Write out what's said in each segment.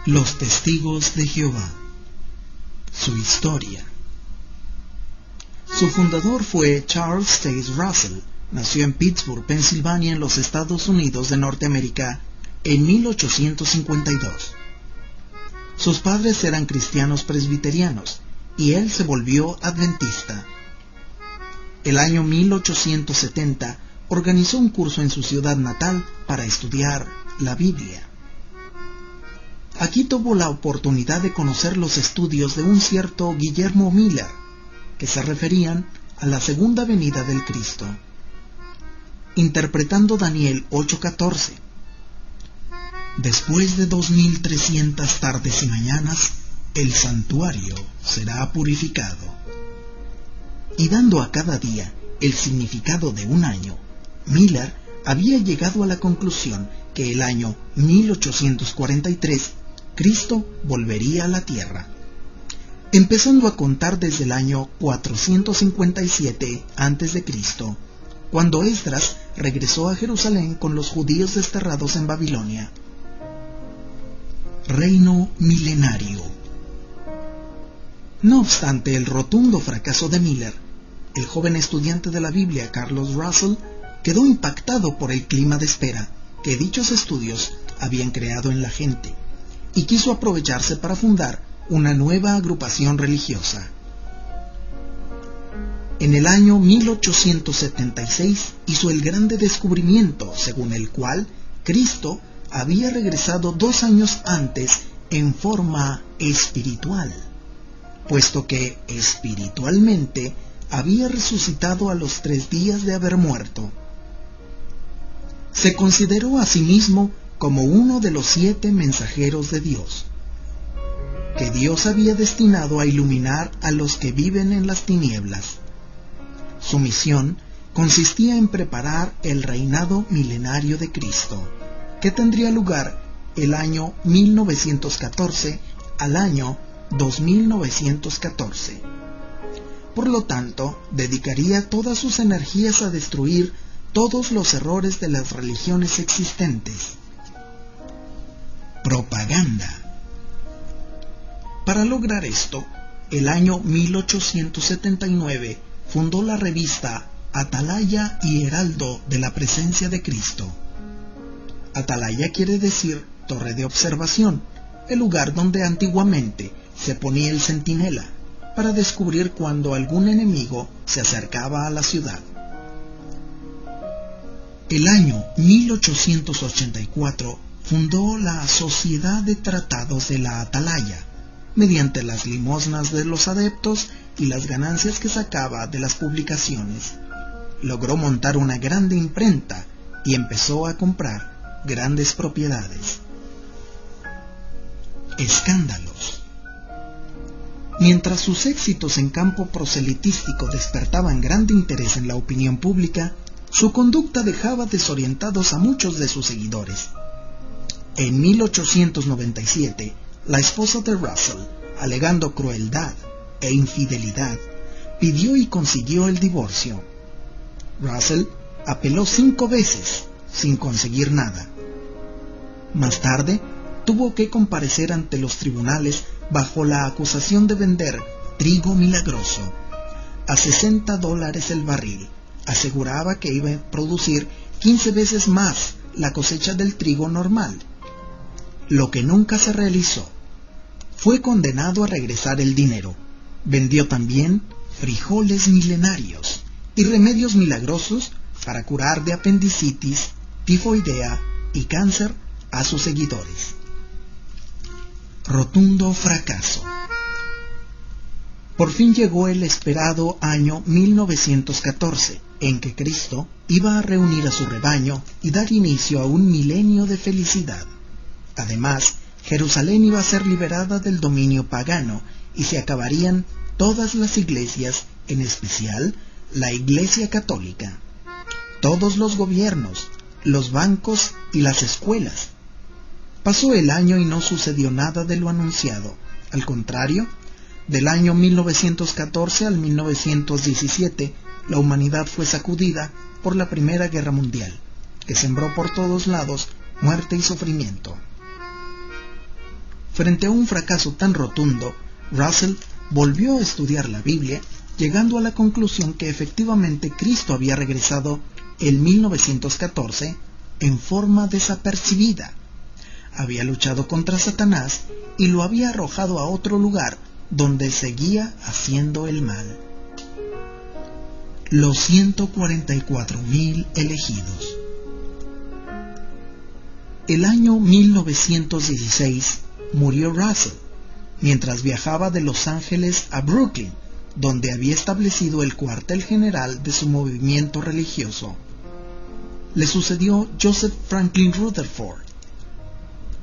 Los Testigos de Jehová. Su historia. Su fundador fue Charles Taze Russell. Nació en Pittsburgh, Pensilvania, en los Estados Unidos de Norteamérica, en 1852. Sus padres eran cristianos presbiterianos, y él se volvió adventista. El año 1870 organizó un curso en su ciudad natal para estudiar la Biblia. Aquí tuvo la oportunidad de conocer los estudios de un cierto Guillermo Miller, que se referían a la segunda venida del Cristo, interpretando Daniel 8:14. Después de 2300 tardes y mañanas, el santuario será purificado. Y dando a cada día el significado de un año, Miller había llegado a la conclusión que el año 1843 Cristo volvería a la tierra, empezando a contar desde el año 457 a.C., cuando Esdras regresó a Jerusalén con los judíos desterrados en Babilonia. Reino milenario. No obstante el rotundo fracaso de Miller, el joven estudiante de la Biblia Carlos Russell quedó impactado por el clima de espera que dichos estudios habían creado en la gente, y quiso aprovecharse para fundar una nueva agrupación religiosa. En el año 1876 hizo el grande descubrimiento según el cual Cristo había regresado 2 años antes en forma espiritual, puesto que espiritualmente había resucitado a los 3 días de haber muerto. Se consideró a sí mismo como uno de los 7 mensajeros de Dios, que Dios había destinado a iluminar a los que viven en las tinieblas. Su misión consistía en preparar el reinado milenario de Cristo, que tendría lugar el año 1914 al año 2914. Por lo tanto, dedicaría todas sus energías a destruir todos los errores de las religiones existentes. Propaganda. Para lograr esto, el año 1879 fundó la revista Atalaya y Heraldo de la Presencia de Cristo. Atalaya quiere decir torre de observación, el lugar donde antiguamente se ponía el centinela para descubrir cuando algún enemigo se acercaba a la ciudad. El año 1884 fundó la Sociedad de Tratados de la Atalaya, mediante las limosnas de los adeptos y las ganancias que sacaba de las publicaciones. Logró montar una grande imprenta y empezó a comprar grandes propiedades. Escándalos. Mientras sus éxitos en campo proselitístico despertaban grande interés en la opinión pública, su conducta dejaba desorientados a muchos de sus seguidores. En 1897, la esposa de Russell, alegando crueldad e infidelidad, pidió y consiguió el divorcio. Russell apeló 5 veces, sin conseguir nada. Más tarde, tuvo que comparecer ante los tribunales bajo la acusación de vender trigo milagroso a $60 el barril. Aseguraba que iba a producir 15 veces más la cosecha del trigo normal, lo que nunca se realizó. Fue condenado a regresar el dinero. Vendió también frijoles milenarios y remedios milagrosos para curar de apendicitis, tifoidea y cáncer a sus seguidores. Rotundo fracaso. Por fin llegó el esperado año 1914, en que Cristo iba a reunir a su rebaño y dar inicio a un milenio de felicidad. Además, Jerusalén iba a ser liberada del dominio pagano y se acabarían todas las iglesias, en especial la Iglesia Católica, todos los gobiernos, los bancos y las escuelas. Pasó el año y no sucedió nada de lo anunciado. Al contrario, del año 1914 al 1917, la humanidad fue sacudida por la Primera Guerra Mundial, que sembró por todos lados muerte y sufrimiento. Frente a un fracaso tan rotundo, Russell volvió a estudiar la Biblia, llegando a la conclusión que efectivamente Cristo había regresado en 1914 en forma desapercibida. Había luchado contra Satanás y lo había arrojado a otro lugar donde seguía haciendo el mal. Los 144,000 elegidos. El año 1916 murió Russell, mientras viajaba de Los Ángeles a Brooklyn, donde había establecido el cuartel general de su movimiento religioso. Le sucedió Joseph Franklin Rutherford,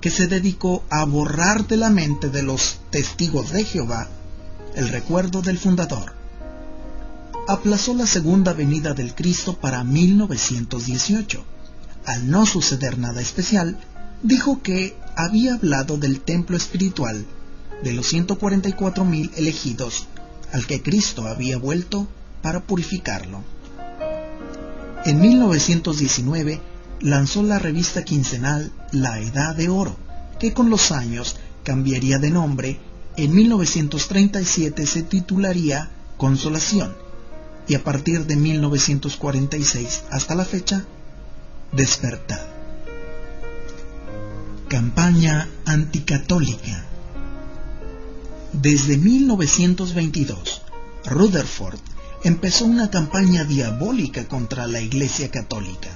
que se dedicó a borrar de la mente de los testigos de Jehová el recuerdo del fundador. Aplazó la segunda venida del Cristo para 1918. Al no suceder nada especial, dijo que había hablado del templo espiritual de los 144,000 elegidos al que Cristo había vuelto para purificarlo. En 1919 lanzó la revista quincenal La Edad de Oro, que con los años cambiaría de nombre. En 1937 se titularía Consolación, y a partir de 1946 hasta la fecha, Despertad. Campaña anticatólica. Desde 1922, Rutherford empezó una campaña diabólica contra la Iglesia Católica,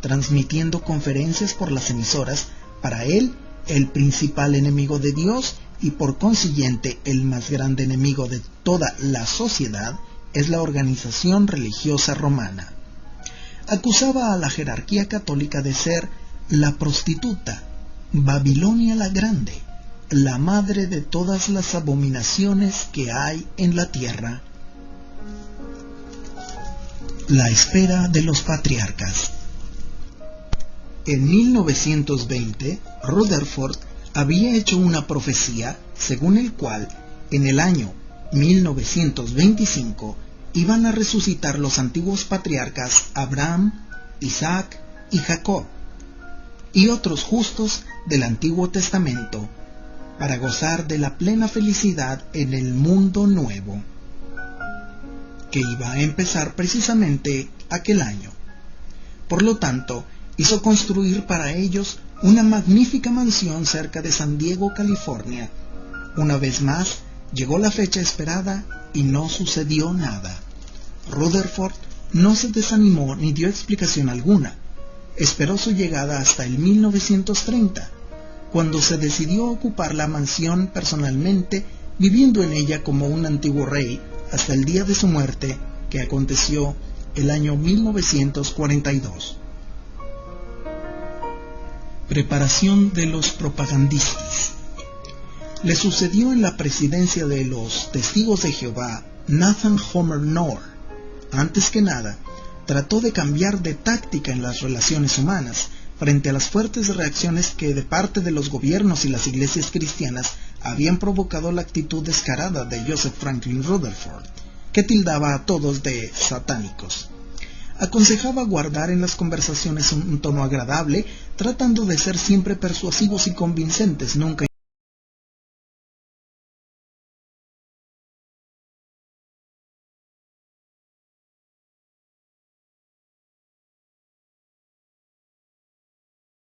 transmitiendo conferencias por las emisoras. Para él, el principal enemigo de Dios y por consiguiente el más grande enemigo de toda la sociedad es la organización religiosa romana. Acusaba a la jerarquía católica de ser la prostituta, Babilonia la Grande, la madre de todas las abominaciones que hay en la tierra. La espera de los patriarcas. En 1920, Rutherford había hecho una profecía según el cual en el año 1925 iban a resucitar los antiguos patriarcas Abraham, Isaac y Jacob, y otros justos del Antiguo Testamento, para gozar de la plena felicidad en el mundo nuevo, que iba a empezar precisamente aquel año. Por lo tanto, hizo construir para ellos una magnífica mansión cerca de San Diego, California. Una vez más, llegó la fecha esperada y no sucedió nada. Rutherford no se desanimó ni dio explicación alguna. Esperó su llegada hasta el 1930, cuando se decidió ocupar la mansión personalmente, viviendo en ella como un antiguo rey hasta el día de su muerte, que aconteció el año 1942. Preparación de los propagandistas. Le sucedió en la presidencia de los Testigos de Jehová Nathan Homer Knorr. Antes que nada, trató de cambiar de táctica en las relaciones humanas frente a las fuertes reacciones que de parte de los gobiernos y las iglesias cristianas habían provocado la actitud descarada de Joseph Franklin Rutherford, que tildaba a todos de satánicos. Aconsejaba guardar en las conversaciones un tono agradable, tratando de ser siempre persuasivos y convincentes, nunca